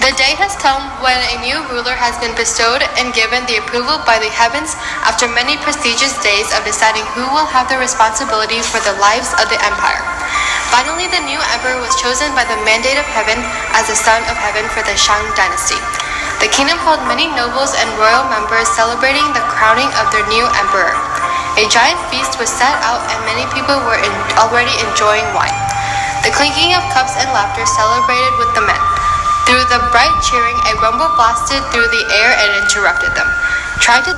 The day has come when a new ruler has been bestowed and given the approval by the heavens after many prestigious days of deciding who will have the responsibility for the lives of the empire. Finally, the new emperor was chosen by the mandate of heaven as the son of heaven for the Shang dynasty. The kingdom held many nobles and royal members celebrating the crowning of their new emperor. A giant feast was set out and many people were already enjoying wine. The clinking of cups and laughter celebrated with the men. Through the bright cheering, a rumble blasted through the air and interrupted them. Trying to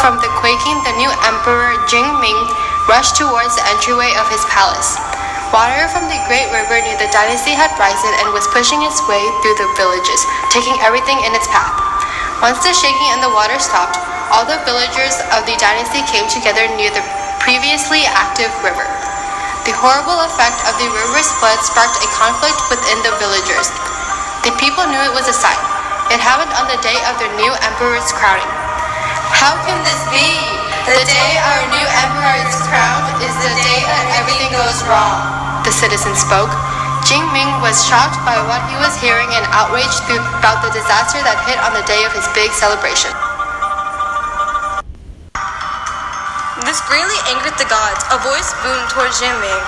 from the quaking, the new emperor Jian Ming rushed towards the entryway of his palace. Water from the great river near the dynasty had risen and was pushing its way through the villages, taking everything in its path. Once the shaking and the water stopped, all the villagers of the dynasty came together near the previously active river. The horrible effect of the river's flood sparked a conflict within the villagers. The people knew it was a sign. It happened on the day of their new emperor's crowning. How can this be? The day our new emperor is crowned is the day that everything goes wrong, the citizen spoke. Jian Ming was shocked by what he was hearing and outraged about the disaster that hit on the day of his big celebration. This greatly angered the gods. A voice boomed towards Jian Ming.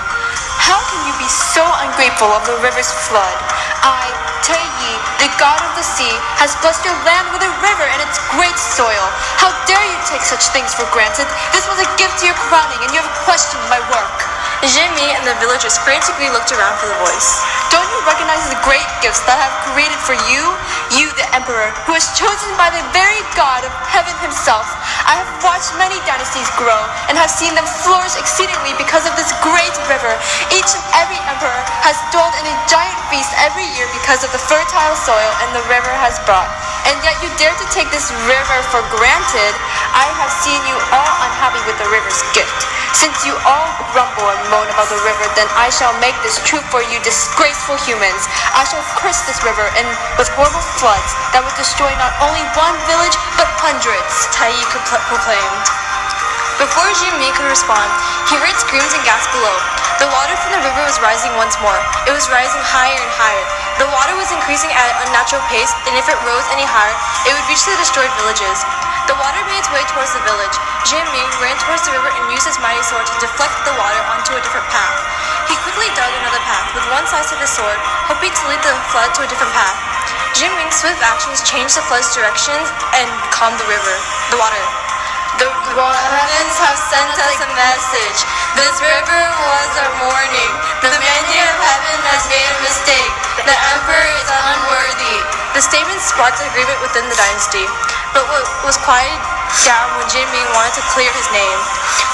How can you be so ungrateful of the river's flood? I, Taiyi, the god of the sea, has blessed your land with a river and its great soil. How dare you take such things for granted? This was a gift to your crowning, and you have questioned my work. Jian Ming and the villagers frantically looked around for the voice. Don't you recognize the great gifts that I have created for you? You, the emperor, who is chosen by the very god of heaven himself. I have watched many dynasties grow and have seen them flourish exceedingly because of this great river. Each and every emperor has dwelled in a giant feast every year because of the fertile soil and the river has brought. And yet you dare to take this river for granted. I have seen you all unhappy with the river's gift. Since you all grumble and moan about the river, then I shall make this true for you disgraceful humans. I shall curse this river and with horrible floods that would destroy not only one village, but hundreds, Taiyi proclaimed. Before Jian Ming could respond, he heard screams and gasps below. The water from the river was rising once more. It was rising higher and higher. The water was increasing at an unnatural pace, and if it rose any higher, it would reach the destroyed villages. The water made its way towards the village. Jian Ming ran towards the river and used his mighty sword to deflect the water onto a different path. He quickly dug another path with one side of his sword, hoping to lead the flood to a different path. Jian Ming's swift actions changed the flood's direction and calmed the water. The heavens have sent us a message. This river was our warning. The mandate of heaven has made a mistake. The emperor is unworthy. The statement sparked agreement within the dynasty, but what was quieted down when Jian Ming wanted to clear his name.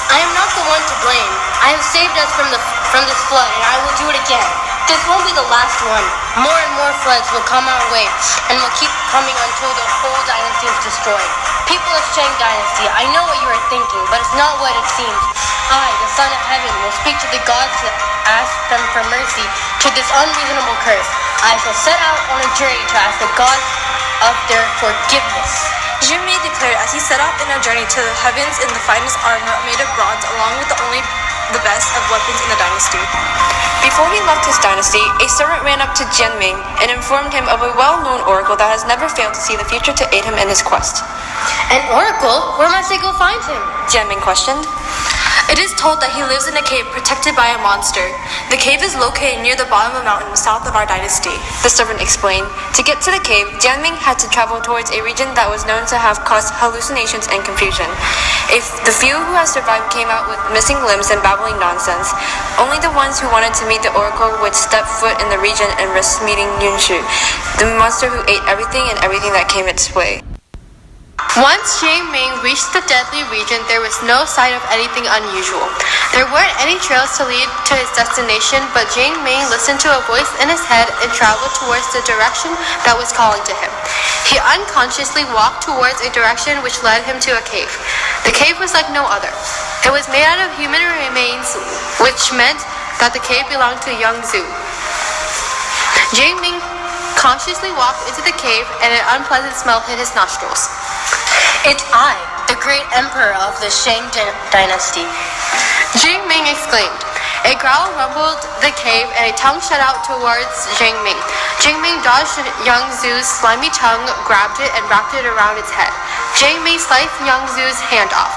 I am not the one to blame. I have saved us from this flood, and I will do it again. This won't be the last one. More and more floods will come our way, and will keep coming until the whole dynasty is destroyed. People of Shang Dynasty, I know what you are thinking, but it's not what it seems. I, the Son of Heaven, will speak to the gods to ask them for mercy to this unreasonable curse. I shall set out on a journey to ask the gods of their forgiveness. Jian Ming declared as he set off in a journey to the heavens in the finest armor made of bronze, along with the best of weapons in the dynasty. Before he left his dynasty, a servant ran up to Jian Ming and informed him of a well-known oracle that has never failed to see the future to aid him in his quest. An oracle? Where must I go find him? Jian Ming questioned. It is told that he lives in a cave protected by a monster. The cave is located near the bottom of a mountain south of our dynasty, the servant explained. To get to the cave, Jian Ming had to travel towards a region that was known to have caused hallucinations and confusion. If the few who had survived came out with missing limbs and babbling nonsense, only the ones who wanted to meet the oracle would step foot in the region and risk meeting Yunshu, the monster who ate everything and everything that came its way. Once Jian Ming reached the deadly region, there was no sign of anything unusual. There weren't any trails to lead to his destination, but Jian Ming listened to a voice in his head and traveled towards the direction that was calling to him. He unconsciously walked towards a direction which led him to a cave. The cave was like no other. It was made out of human remains, which meant that the cave belonged to Young Zhu. Jian Ming cautiously walked into the cave, and an unpleasant smell hit his nostrils. It's I, the great emperor of the Shang Dynasty. Jian Ming exclaimed. A growl rumbled the cave, and a tongue shot out towards Jian Ming. Jingming dodged Yangzu's slimy tongue, grabbed it, and wrapped it around its head. Jingming sliced Yangzu's hand off.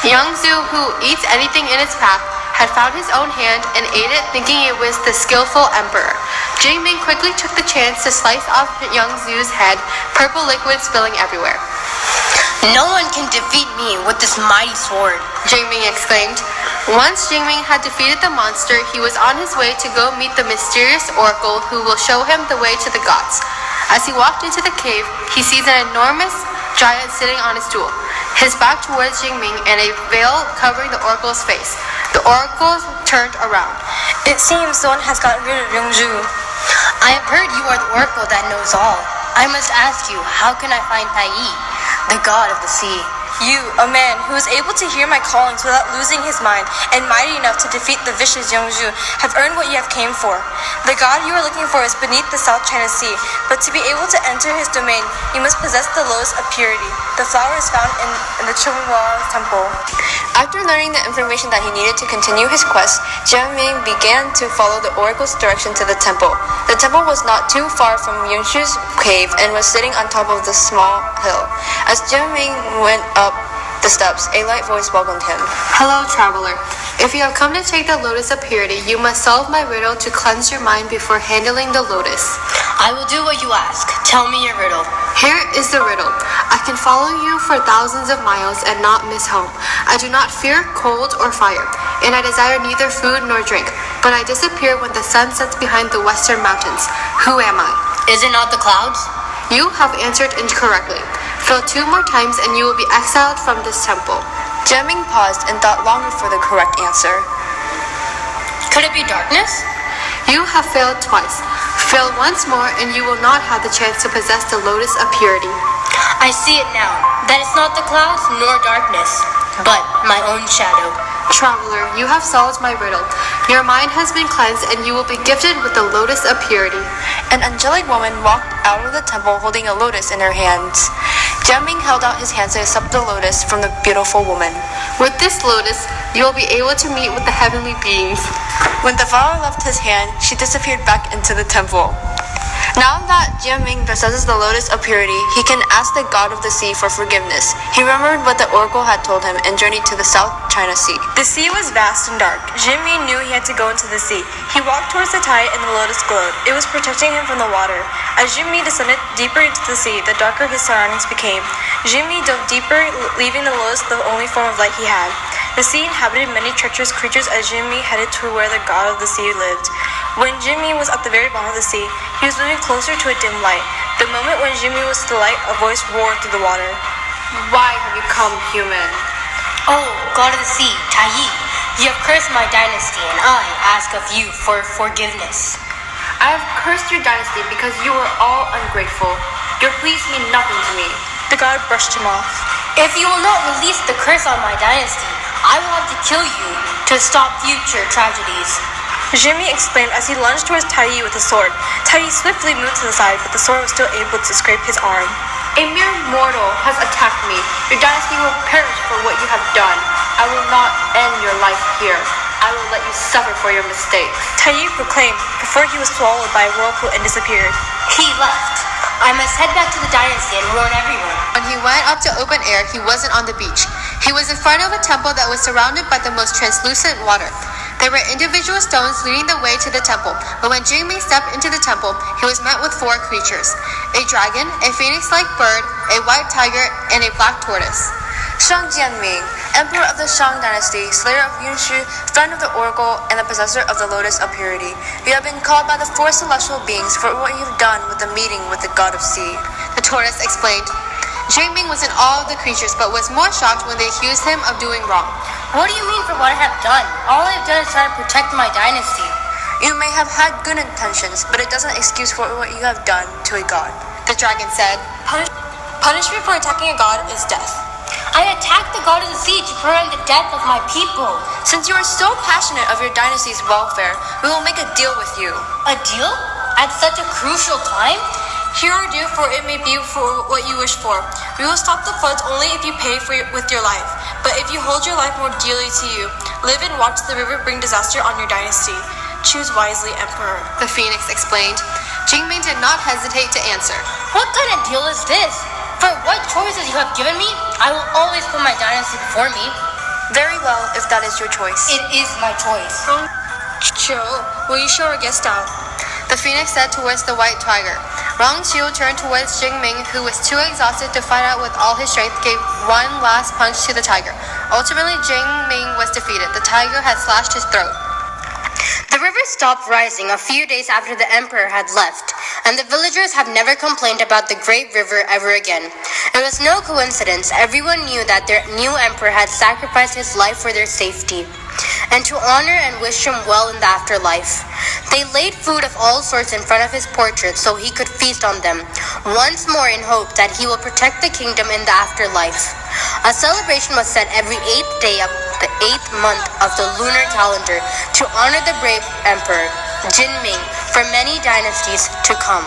Yangzu, who eats anything in its path, had found his own hand and ate it, thinking it was the skillful emperor. Jingming quickly took the chance to slice off Yangzu's head, purple liquid spilling everywhere. No one can defeat me with this mighty sword, Jingming exclaimed. Once Jingming had defeated the monster, he was on his way to go meet the mysterious oracle who will show him the way to the gods. As he walked into the cave, he sees an enormous giant sitting on a stool, his back towards Jingming and a veil covering the oracle's face. The oracle turned around. It seems someone has gotten rid of Yongzhu. I have heard you are the oracle that knows all. I must ask you, how can I find Tai Yi, the god of the sea? You, a man who is able to hear my callings without losing his mind and mighty enough to defeat the vicious Yongzhu, have earned what you have came for. The god you are looking for is beneath the South China Sea, but to be able to enter his domain, you must possess the lotus of purity. The flower is found in the Chunghua temple. After learning the information that he needed to continue his quest, Jian began to follow the oracle's direction to the temple. The temple was not too far from Yongzhu's cave and was sitting on top of the small hill. As Jian went up the steps, a light voice welcomed him. Hello, traveler. If you have come to take the lotus of purity, you must solve my riddle to cleanse your mind before handling the lotus. I will do what you ask. Tell me your riddle. Here is the riddle. I can follow you for thousands of miles and not miss home. I do not fear cold or fire, and I desire neither food nor drink, but I disappear when the sun sets behind the western mountains. Who am I? Is it not the clouds? You have answered incorrectly. Fail 2 more times and you will be exiled from this temple. Jian paused and thought longer for the correct answer. Could it be darkness? You have failed twice. Fail once more and you will not have the chance to possess the lotus of purity. I see it now. That it's not the clouds nor darkness, but my own shadow. Traveler, you have solved my riddle. Your mind has been cleansed and you will be gifted with the lotus of purity. An angelic woman walked out of the temple holding a lotus in her hands. Jian held out his hands to accept the lotus from the beautiful woman. With this lotus, you will be able to meet with the heavenly beings. When the flower left his hand, she disappeared back into the temple. Now that Jian possesses the lotus of purity, he can ask the god of the sea for forgiveness. He remembered what the oracle had told him and journeyed to the South China Sea. The sea was vast and dark. Jian knew he had to go into the sea. He walked towards the tide and the lotus glowed. It was protecting him from the water. As Jian descended deeper into the sea, the darker his surroundings became. Jian dove deeper, leaving the lotus the only form of light he had. The sea inhabited many treacherous creatures as Jian headed to where the god of the sea lived. When Jian was at the very bottom of the sea, he was moving closer to a dim light. The moment when Jian was to the light, a voice roared through the water. Why have you come, human? Oh, god of the sea, Tai Yi, you have cursed my dynasty, and I ask of you for forgiveness. I have cursed your dynasty because you are all ungrateful. Your pleas mean nothing to me. The god brushed him off. If you will not release the curse on my dynasty, I will have to kill you to stop future tragedies. Jian exclaimed as he lunged towards Tai Yi with a sword. Tai Yi swiftly moved to the side, but the sword was still able to scrape his arm. A mere mortal has attacked me. Your dynasty will perish for what you have done. I will not end your life here. I will let you suffer for your mistakes. Tai Yi proclaimed before he was swallowed by a whirlpool and disappeared. He left. I must head back to the dynasty and warn everyone. When he went up to open air, he wasn't on the beach. He was in front of a temple that was surrounded by the most translucent water. There were individual stones leading the way to the temple, but when Jing stepped into the temple, he was met with 4 creatures: a dragon, a phoenix-like bird, a white tiger, and a black tortoise. Shang Jianming, Emperor of the Shang Dynasty, slayer of Yunshu, friend of the oracle, and the possessor of the lotus of purity. You have been called by the 4 celestial beings for what you have done with the meeting with the god of sea. The tortoise explained. Jingming was in awe of the creatures, but was more shocked when they accused him of doing wrong. What do you mean for what I have done? All I have done is try to protect my dynasty. You may have had good intentions, but it doesn't excuse for what you have done to a god. The dragon said. Punishment for attacking a god is death. I attacked the god of the sea to prevent the death of my people. Since you are so passionate of your dynasty's welfare, we will make a deal with you. A deal? At such a crucial time? Here are due, for it may be for what you wish for. We will stop the floods only if you pay with your life. But if you hold your life more dearly to you, live and watch the river bring disaster on your dynasty. Choose wisely, Emperor. The phoenix explained. Ming did not hesitate to answer. What kind of deal is this? For what choices you have given me, I will always put my dynasty before me. Very well, if that is your choice. It is my choice. Chill, will you show our guest out? The phoenix said towards the white tiger. Rong Qiu turned towards Ming, who was too exhausted to fight out with all his strength, gave one last punch to the tiger. Ultimately, Ming was defeated. The tiger had slashed his throat. The river stopped rising a few days after the emperor had left, and the villagers have never complained about the great river ever again. It was no coincidence. Everyone knew that their new emperor had sacrificed his life for their safety, and to honor and wish him well in the afterlife. They laid food of all sorts in front of his portrait so he could feast on them, once more in hope that he will protect the kingdom in the afterlife. A celebration was set every 8th day of the 8th month of the lunar calendar to honor the brave emperor, Ming, for many dynasties to come.